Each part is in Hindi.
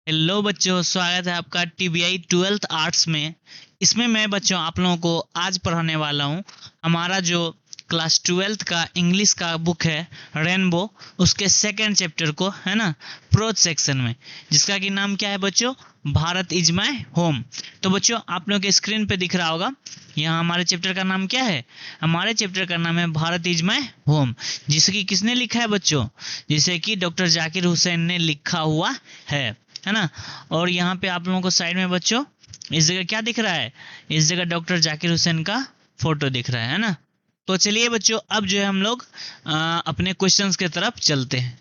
हेलो बच्चों, स्वागत है आपका टीबीआई 12th आर्ट्स में। इसमें मैं बच्चों आप लोगों को आज पढ़ाने वाला हूँ हमारा जो क्लास 12th का इंग्लिश का बुक है रेनबो, उसके सेकंड चैप्टर को, है ना, प्रोज सेक्शन में, जिसका कि नाम क्या है बच्चों, भारत इज माय होम। तो बच्चों आप लोगों के स्क्रीन पे दिख रहा होगा, यहाँ हमारे चैप्टर का नाम क्या है, हमारे चैप्टर का नाम है भारत इज माय होम, जिसे कि किसने लिखा है बच्चों, जिसे कि डॉक्टर जाकिर हुसैन ने लिखा हुआ है ना। और यहाँ पे आप लोगों को साइड में बच्चों इस जगह क्या दिख रहा है, इस जगह डॉक्टर जाकिर हुसैन का फोटो दिख रहा है ना। तो चलिए बच्चों अब जो है हम लोग अपने क्वेश्चंस के तरफ चलते हैं।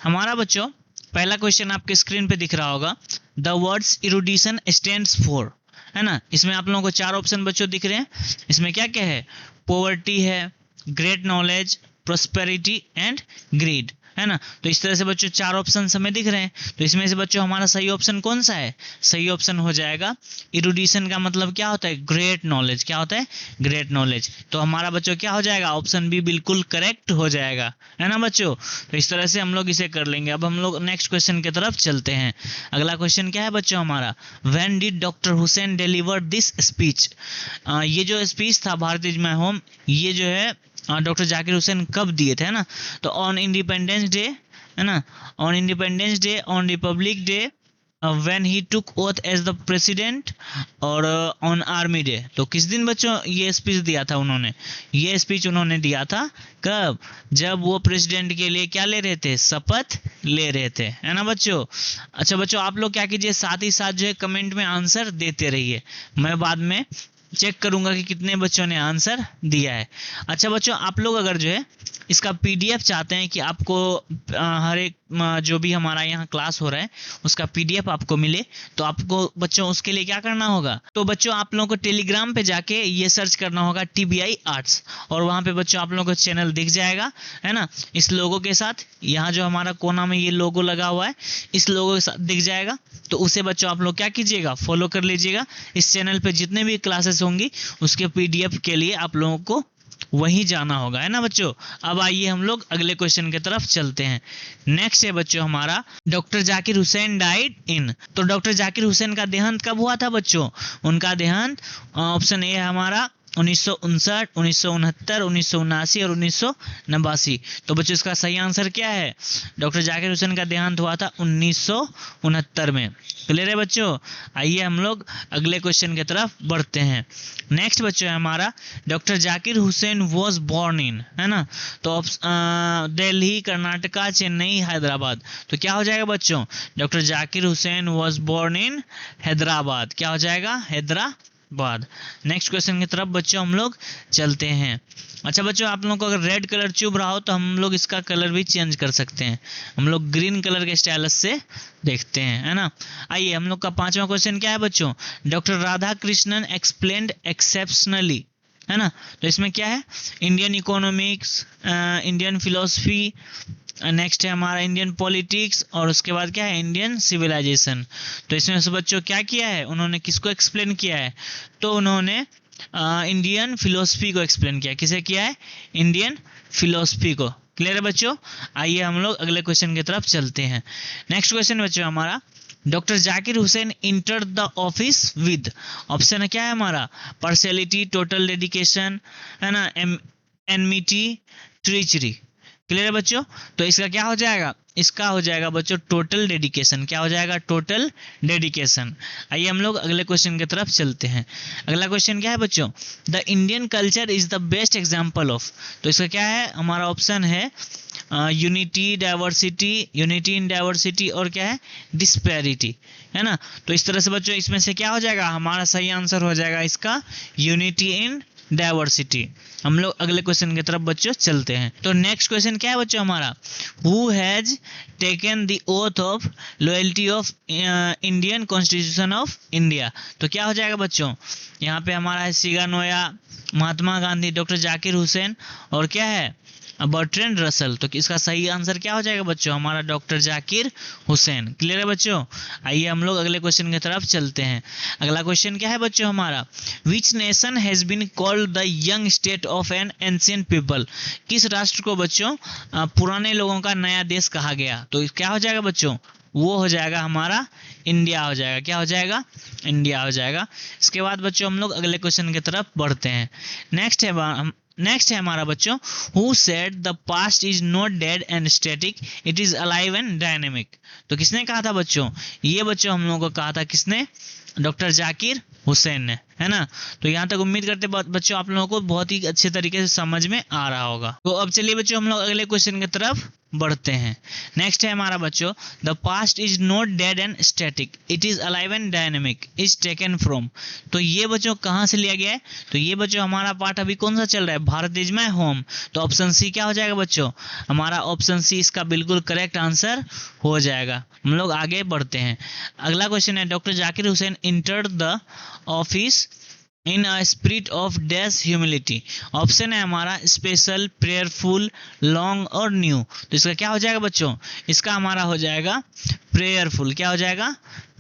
हमारा बच्चों पहला क्वेश्चन आपके स्क्रीन पे दिख रहा होगा, द वर्ड्स इरुडिशन स्टैंड्स फॉर, है ना। इसमें आप लोगों को चार ऑप्शन बच्चों दिख रहे हैं। इसमें क्या क्या है, पॉवर्टी है, great knowledge, prosperity and greed, है ना। तो इस तरह से बच्चों चार ऑप्शन हमें दिख रहे हैं। तो इसमें से बच्चों हमारा सही ऑप्शन कौन सा है, सही ऑप्शन हो जाएगा इरुडिशन का मतलब क्या होता है, ग्रेट नॉलेज। क्या होता है, ग्रेट नॉलेज। तो हमारा बच्चों क्या हो जाएगा, ऑप्शन बी बिल्कुल करेक्ट हो जाएगा, है ना बच्चों। तो इस तरह से हम लोग इसे कर लेंगे। अब हम लोग नेक्स्ट क्वेश्चन की तरफ चलते हैं। अगला क्वेश्चन क्या है बच्चों हमारा, when did doctor Hussain deliver this speech. ये जो स्पीच था भारत इज माय होम, ये जो है डॉक्टर जाकिर हुसैन कब दिए थे, है ना। तो ऑन इंडिपेंडेंस डे, है ना, on Independence Day, on Republic Day, when he took oath as the president, और ऑन आर्मी डे। तो किस दिन बच्चों ये स्पीच दिया था उन्होंने, ये स्पीच उन्होंने दिया था कब, जब वो प्रेसिडेंट के लिए क्या ले रहे थे, शपथ ले रहे थे, है ना बच्चों। अच्छा बच्चों आप लोग क्या कीजिए, साथ ही साथ जो है कमेंट में आंसर देते रहिए, मैं बाद में चेक करूंगा कि कितने बच्चों ने आंसर दिया है। अच्छा बच्चों आप लोग अगर जो है इसका पीडीएफ चाहते हैं कि आपको हर एक जो भी हमारा यहाँ क्लास हो रहा है उसका पीडीएफ आपको मिले, तो आपको बच्चों उसके लिए क्या करना होगा, तो बच्चों आप लोगों को टेलीग्राम पे जाके ये सर्च करना होगा टीबीआई आर्ट्स, और वहाँ पे बच्चों आप लोगों को चैनल दिख जाएगा, है ना, इस लोगो के साथ। यहाँ जो हमारा कोना में ये लोगो लगा हुआ है, इस लोगो के साथ दिख जाएगा। तो उसे बच्चों आप लोग क्या कीजिएगा, फॉलो कर लीजिएगा। इस चैनल पे जितने भी क्लासेस होंगी उसके पीडीएफ के लिए आप लोगों को वहीं जाना होगा, है ना बच्चों। अब आइए हम लोग अगले क्वेश्चन की तरफ चलते हैं। नेक्स्ट है बच्चों हमारा, doctor Zakir Hussain died in. तो डॉक्टर जाकिर हुसैन का देहांत कब हुआ था बच्चों, उनका देहांत ऑप्शन ए है हमारा 1959, 1969, 1979 और 1989। तो बच्चों इसका सही आंसर क्या है, डॉक्टर जाकिर हुसैन का देहांत हुआ था 1969 में। क्लियर है बच्चों। आइए हम लोग अगले क्वेश्चन की तरफ बढ़ते हैं। नेक्स्ट बच्चों है हमारा, doctor Zakir Hussain was born in, है ना। तो दिल्ली, कर्नाटका, चेन्नई, हैदराबाद। तो क्या हो जाएगा बच्चों, doctor Zakir Hussain was born in Hyderabad. क्या हो जाएगा, हैदराबाद। नेक्स्ट क्वेश्चन की तरफ बच्चों हम लोग चलते हैं। अच्छा बच्चों आप लोगों को अगर रेड कलर चुभ रहा हो तो हम लोग इसका कलर भी चेंज कर सकते हैं, हम लोग ग्रीन कलर के स्टाइलस से देखते हैं, है ना। आइए हम लोग का पांचवा क्वेश्चन क्या है बच्चों, doctor Radha Krishnan explained exceptionally, है ना। तो इसमें क्या है, Indian economics, Indian philosophy, next है हमारा इंडियन पॉलिटिक्स, और उसके बाद क्या है, इंडियन सिविलाइजेशन। तो इसमें से बच्चों क्या किया है, उन्होंने किसको एक्सप्लेन किया है, तो उन्होंने इंडियन फिलोसफी को एक्सप्लेन किया। किसे किया है, इंडियन फिलोसफी को। क्लियर है बच्चों। आइए हम लोग अगले क्वेश्चन की तरफ चलते हैं। नेक्स्ट क्वेश्चन बच्चों हमारा, doctor Zakir Hussain enter the office with, option क्या है हमारा, पार्शियलिटी, टोटल डेडिकेशन, है ना, एनमिटी, ट्रीचरी। क्लियर है बच्चों। तो इसका क्या हो जाएगा, इसका हो जाएगा बच्चों टोटल डेडिकेशन। क्या हो जाएगा, टोटल डेडिकेशन। आइए हम लोग अगले क्वेश्चन की तरफ चलते हैं। अगला क्वेश्चन क्या है बच्चों, the Indian culture is the best example of. तो इसका क्या है, हमारा ऑप्शन है unity, diversity, unity in diversity, और क्या है, डिस्पैरिटी, है ना। तो इस तरह से बच्चों इसमें से क्या हो जाएगा, हमारा सही आंसर हो जाएगा इसका यूनिटी इन डाइवर्सिटी। हम लोग अगले क्वेश्चन की तरफ बच्चों चलते हैं। तो नेक्स्ट क्वेश्चन क्या है बच्चों हमारा, who has taken the oath of loyalty of Indian constitution of India. तो क्या हो जाएगा बच्चों, यहाँ पे हमारा है सिगानोया, महात्मा गांधी, डॉक्टर जाकिर हुसैन, और क्या है, बर्ट्रैंड रसल। तो इसका सही आंसर क्या हो जाएगा बच्चों, हमारा डॉक्टर जाकिर हुसैन। क्लियर है बच्चों। आइए हम लोग अगले क्वेश्चन की तरफ चलते हैं। अगला क्वेश्चन क्या है बच्चों हमारा, which nation has been called the young state of an ancient people. किस राष्ट्र को बच्चों पुराने लोगों का नया देश कहा गया। तो क्या हो जाएगा बच्चों, वो हो जाएगा हमारा इंडिया हो जाएगा। क्या हो जाएगा? इंडिया हो जाएगा। इसके बाद बच्चों हम लोग अगले क्वेश्चन की तरफ बढ़ते हैं। नेक्स्ट है हमारा बच्चों, who said the past is not dead and static, it is alive and dynamic. तो किसने कहा था बच्चों? ये बच्चों हम लोगों को कहा था किसने? डॉक्टर जाकिर हुसैन ने, है ना। तो यहाँ तक उम्मीद करते बच्चों आप लोगों को बहुत ही अच्छे तरीके से समझ में आ रहा होगा। तो अब चलिए बच्चों हम लोग अगले क्वेश्चन की तरफ बढ़ते हैं। नेक्स्ट है हमारा बच्चों, the past is not dead and static, it is alive and dynamic, is taken from. तो ये बच्चों कहाँ से लिया गया है? तो ये बच्चों हमारा पार्ट अभी कौन सा चल रहा है? Bharat is my home. तो ऑप्शन सी क्या हो जाएगा बच्चों? हमारा ऑप्शन सी इसका बिल्कुल करेक्ट आंसर हो जाएगा। हम लोग आगे बढ़ते हैं। अगला क्वेश्चन है, doctor Zakir Hussain entered the office in a spirit of dash humility. Option है हमारा स्पेशल, प्रेयरफुल, लॉन्ग और न्यू। तो इसका क्या हो जाएगा बच्चों? इसका हमारा हो जाएगा प्रेयरफुल। क्या हो जाएगा?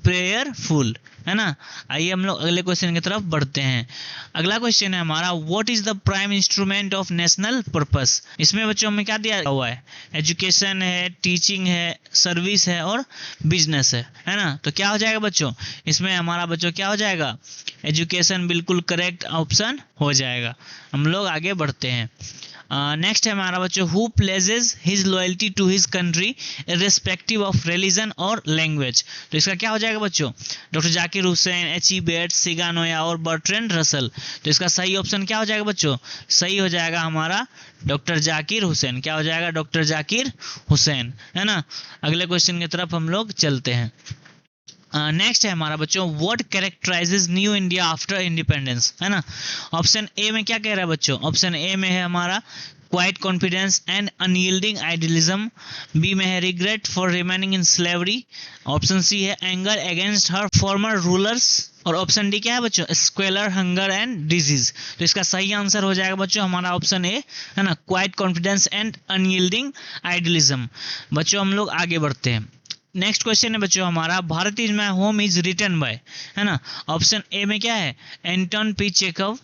प्रेयरफुल, है ना। आइए हम लोग अगले क्वेश्चन की तरफ बढ़ते हैं। अगला क्वेश्चन है हमारा, what is the prime instrument of national purpose. इसमें बच्चों में क्या दिया हुआ है? एजुकेशन है, टीचिंग है, सर्विस है और बिजनेस है ना। तो क्या हो जाएगा बच्चों? इसमें हमारा बच्चों क्या हो जाएगा? एजुकेशन बिल्कुल करेक्ट ऑप्शन हो जाएगा। हम लोग आगे बढ़ते हैं। नेक्स्ट है हमारा बच्चों, who pledges his loyalty to his country irrespective of religion और लैंग्वेज। तो इसका क्या हो जाएगा बच्चों? Doctor Zakir Hussain, H E. Bates, सिगा नोया और बर्ट्रैंड रसल। तो इसका सही ऑप्शन क्या हो जाएगा बच्चों? सही हो जाएगा हमारा डॉक्टर जाकिर हुसैन। क्या हो जाएगा? डॉक्टर जाकिर हुसैन, है ना। अगले क्वेश्चन की तरफ हम लोग चलते हैं। नेक्स्ट है हमारा बच्चों, what कैरेक्टराइजेज new India after independence, है ना। ऑप्शन ए में क्या कह रहा है बच्चों? ऑप्शन ए में है हमारा quiet confidence and unyielding idealism. B में है regret for remaining in slavery. Option C है anger against her former rulers. और ऑप्शन डी क्या है बच्चों? Squalor, hunger and disease. तो इसका सही आंसर हो जाएगा बच्चों हमारा ऑप्शन ए, है ना, quite confidence and unyielding idealism. बच्चों हम लोग आगे बढ़ते हैं। नेक्स्ट क्वेश्चन है बच्चों हमारा, Bharat is my home is written by, है ना। ऑप्शन ए में क्या है? Anton P Chekhov.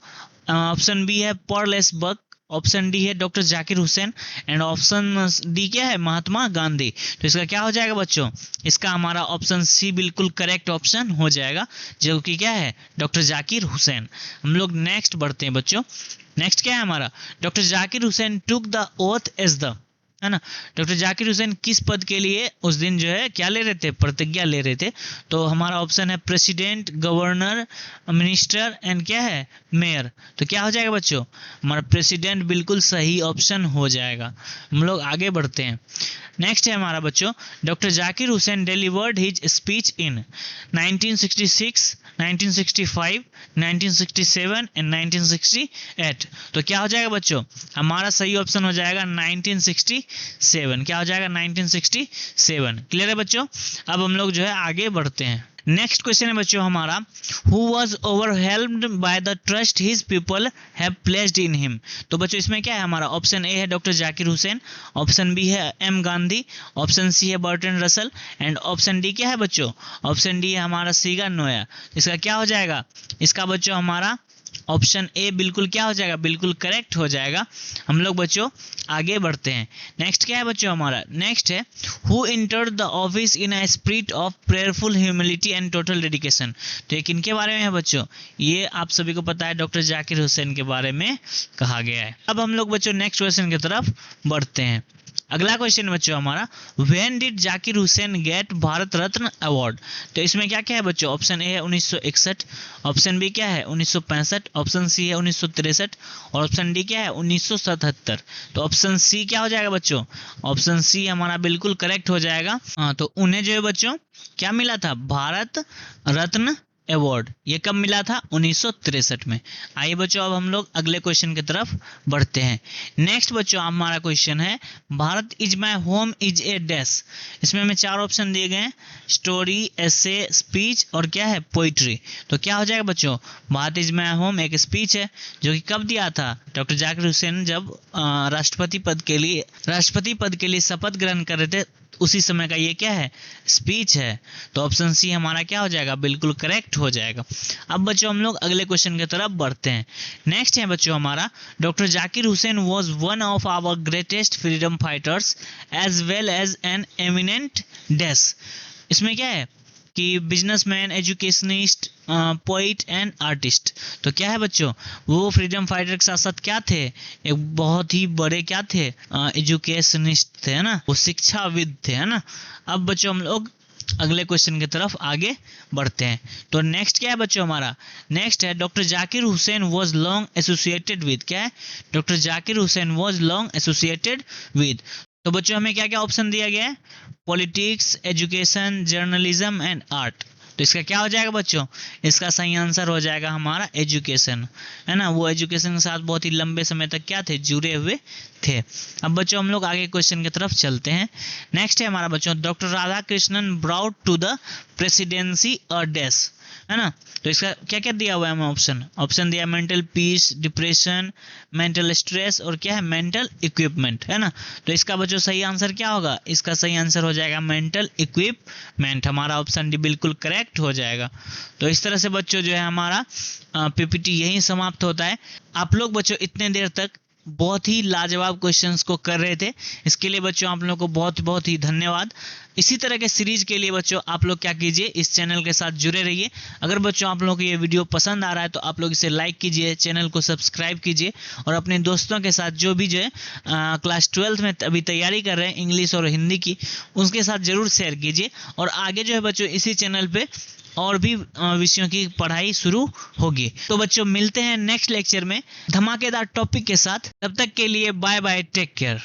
Option B है Pearl S Buck. Option D है doctor Zakir Hussain and option D क्या है? महात्मा गांधी। तो इसका क्या हो जाएगा बच्चों? इसका हमारा ऑप्शन सी बिल्कुल करेक्ट ऑप्शन हो जाएगा, जो कि क्या है? डॉक्टर जाकिर हुसैन। हम लोग नेक्स्ट बढ़ते हैं बच्चों। नेक्स्ट क्या है हमारा? Doctor Zakir Hussain took the oath as the, है ना। डॉक्टर जाकिर हुसैन किस पद के लिए उस दिन जो है क्या ले रहे थे? प्रतिज्ञा ले रहे थे। तो हमारा ऑप्शन है प्रेसिडेंट, गवर्नर, मिनिस्टर एंड क्या है? मेयर। तो क्या हो जाएगा बच्चों? हमारा प्रेसिडेंट बिल्कुल सही ऑप्शन हो जाएगा। हम लोग आगे बढ़ते हैं। नेक्स्ट है हमारा बच्चों, doctor Zakir Hussain delivered his speech in 1966, 1965, 1967 and 1968। तो क्या हो जाएगा बच्चों? हमारा सही ऑप्शन हो जाएगा 1967। क्या हो जाएगा? 1967। क्लियर है बच्चों। अब हम लोग जो है आगे बढ़ते हैं। नेक्स्ट क्वेश्चन है बच्चों हमारा, who was overwhelmed by the trust his people have placed in him. तो बच्चों इसमें क्या है हमारा? ऑप्शन ए है doctor Zakir Hussain, option B है एम गांधी, ऑप्शन सी है Bertrand Russell and option D क्या है बच्चों? ऑप्शन डी है हमारा सिगा नोया। इसका क्या हो जाएगा? इसका बच्चों हमारा ऑप्शन ए बिल्कुल क्या हो जाएगा? बिल्कुल करेक्ट हो जाएगा। हम लोग बच्चों आगे बढ़ते हैं। नेक्स्ट क्या है बच्चों हमारा? नेक्स्ट है, who entered the office in a spirit of prayerful humility and total dedication. तो ये किनके बारे में है बच्चों? ये आप सभी को पता है, डॉक्टर जाकिर हुसैन के बारे में कहा गया है। अब हम लोग बच्चों नेक्स्ट क्वेश्चन की तरफ बढ़ते हैं। अगला क्वेश्चन बच्चों हमारा, when did Zakir Hussain get Bharat Ratna award. तो इसमें क्या क्या है बच्चों? ऑप्शन ए है 1961, ऑप्शन बी क्या है 1965, ऑप्शन सी है 1963 और ऑप्शन डी क्या है 1977। तो ऑप्शन सी क्या हो जाएगा बच्चों? ऑप्शन सी हमारा बिल्कुल करेक्ट हो जाएगा। तो उन्हें जो है बच्चों क्या मिला था? भारत रत्न अवार्ड। ये कब मिला था? 1963 में। आइए बच्चों अब हम लोग अगले क्वेश्चन की तरफ बढ़ते हैं। नेक्स्ट बच्चों हमारा क्वेश्चन है, Bharat is my home is a dash. इसमें हमें 4 ऑप्शन दिए गए हैं, स्टोरी, एसे, स्पीच और क्या है? पोइट्री। तो क्या हो जाएगा बच्चों? भारत इज माई होम एक स्पीच है, जो कि कब दिया था? डॉक्टर जाकिर हुसैन जब राष्ट्रपति पद के लिए शपथ ग्रहण कर रहे थे, उसी समय का ये क्या है? स्पीच है। तो ऑप्शन सी हमारा क्या हो जाएगा? बिल्कुल करेक्ट हो जाएगा। अब बच्चों हम लोग अगले क्वेश्चन की तरफ बढ़ते हैं। नेक्स्ट है बच्चों हमारा, doctor Zakir Hussain was one of our greatest freedom fighters as well as an eminent dash. इसमें क्या है कि businessman, educationist, poet and artist. तो क्या है बच्चों, वो फ्रीडम फाइटर के साथ साथ क्या थे, एक बहुत ही बड़े क्या थे, एजुकेशनिस्ट थे, है ना, वो शिक्षाविद थे, है ना। अब बच्चों हम लोग अगले क्वेश्चन की तरफ आगे बढ़ते हैं। तो नेक्स्ट क्या है बच्चों हमारा, नेक्स्ट है doctor Zakir Hussain was long associated with, क्या है, doctor Zakir Hussain was long associated with. तो बच्चों हमें क्या क्या ऑप्शन दिया गया है, politics, education, journalism and art. तो इसका क्या हो जाएगा बच्चों, इसका सही आंसर हो जाएगा हमारा एजुकेशन, है ना। वो एजुकेशन के साथ बहुत ही लंबे समय तक क्या थे, जुड़े हुए थे। अब बच्चों हम लोग आगे क्वेश्चन की तरफ चलते हैं। नेक्स्ट है हमारा बच्चों, doctor Radhakrishnan brought to the presidency a dash, है ना। तो इसका क्या क्या दिया हुआ है हमें ऑप्शन दिया mental peace, depression, mental stress और क्या है मेंटल इक्विपमेंट, है ना। तो इसका बच्चों सही आंसर क्या होगा, इसका सही आंसर हो जाएगा मेंटल इक्विपमेंट, हमारा ऑप्शन डी बिल्कुल करेक्ट हो जाएगा। तो इस तरह से बच्चों जो है हमारा पीपीटी यहीं समाप्त होता है। आप लोग बच्चों इतने देर तक बहुत ही लाजवाब क्वेश्चंस को कर रहे थे, इसके लिए बच्चों आप लोगों को बहुत बहुत ही धन्यवाद। इसी तरह के सीरीज के लिए बच्चों आप लोग क्या कीजिए, इस चैनल के साथ जुड़े रहिए। अगर बच्चों आप लोगों को ये वीडियो पसंद आ रहा है तो आप लोग इसे लाइक कीजिए, चैनल को सब्सक्राइब कीजिए और अपने दोस्तों के साथ जो भी जो है क्लास 12th में अभी तैयारी कर रहे हैं इंग्लिश और हिंदी की, उनके साथ जरूर शेयर कीजिए। और आगे जो है बच्चों इसी चैनल पे और भी विषयों की पढ़ाई शुरू होगी। तो बच्चों मिलते हैं नेक्स्ट लेक्चर में धमाकेदार टॉपिक के साथ, तब तक के लिए बाय बाय, टेक केयर।